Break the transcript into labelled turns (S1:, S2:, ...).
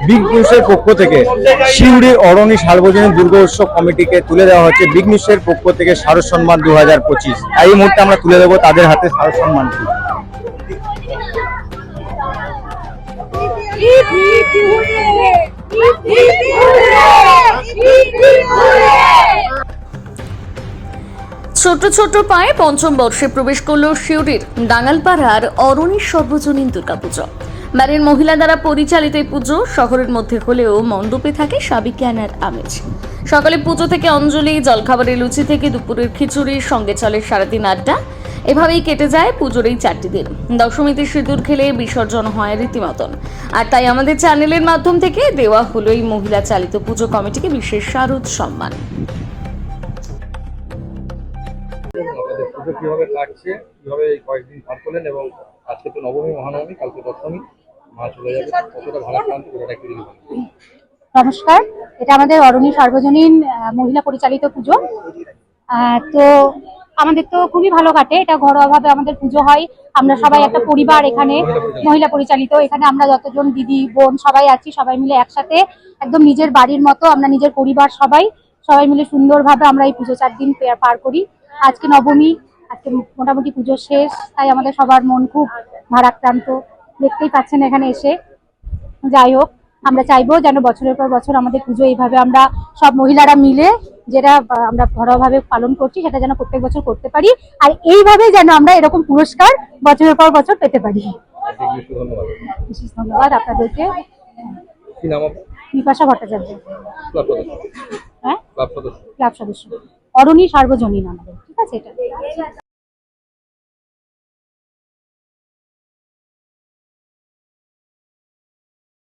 S1: Big নিউজের পক্ষ থেকে শিউরি অরণি সার্বজনীন দুর্গোৎসব কমিটিকে তুলে দেওয়া হচ্ছে বিগ নিউজের পক্ষ থেকে স্মারক সম্মান 2025। এই মুহূর্তে আমরা তুলে দেবো তাদের হাতে স্মারক সম্মানটি।
S2: ছোট ছোট পায়ে পঞ্চম বর্ষে প্রবেশ করলো শিউরির ডাঙ্গালপাড়ার অরণি সর্বজনীন দুর্গাপুজো। বাড়ির মহিলা দ্বারা পরিচালিত এই পুজো শহরের মধ্যে হলেও মণ্ডপে থাকে সাবিকিয়ানার আমেজ। সকালে পুজো থেকে অঞ্জলি, জলখাবারের লুচি থেকে দুপুরের খিচুড়ির সঙ্গে চলে সারাদিন আড্ডা। এভাবেই কেটে যায় পুজোর এই 4টি দিন। দশমীতে সিঁদুর খেলে বিসর্জন হয় রীতিমতন। আর তাই আমাদের চ্যানেলের মাধ্যম থেকে দেওয়া হলো এই মহিলা চালিত পুজো কমিটিকে বিশেষ শারদ সম্মান।
S3: আপনাদের পুজো কিভাবে কাটছে, কিভাবে এই কয়েকদিন পার করলেন, এবং আজকে তো নবমী, মহানবমী, কালকে দশমী, মা চলে যাবে, কতটা ভারাক্রান্ত পুরোটা একটু যদি বলেন।
S4: নমস্কার, এটা আমাদের অরণি সার্বজনীন মহিলা পরিচালিত পুজো। তো আমাদের তো খুবই ভালো কাটে, এটা ঘরোয়াভাবে আমাদের পুজো হয়। আমরা সবাই একটা পরিবার, এখানে মহিলা পরিচালিত, এখানে আমরা যতজন দিদি বোন সবাই আছি, সবাই মিলে একসাথে একদম নিজের বাড়ির মতো, আমরা নিজের পরিবার সবাই মিলে সুন্দরভাবে আমরা এই পুজো 4 দিন পার করি। আজকে নবমী, আজকে মোটামুটি পুজো শেষ, তাই আমাদের সবার মন খুব ভারাক্রান্ত, দেখতেই পাচ্ছেন এখানে এসে। যাই হোক, আমরা চাইবো যেন বছরের পর বছর আমাদের পুজো এইভাবে আমরা সব মহিলারা মিলে, যেটা আমরা ঘরোয়াভাবে পালন করছি, সেটা যেন প্রত্যেক বছর করতে পারি, আর এইভাবে যেন আমরা এরকম পুরস্কার বছরের পর বছর পেতে পারি। বিশেষ ধন্যবাদ আপনাদেরকে। বিপাশা ভট্টাচার্য, হ্যাঁ, ক্লাব সদস্য, অরণি সার্বজনীন আমাদের। ঠিক আছে, এটা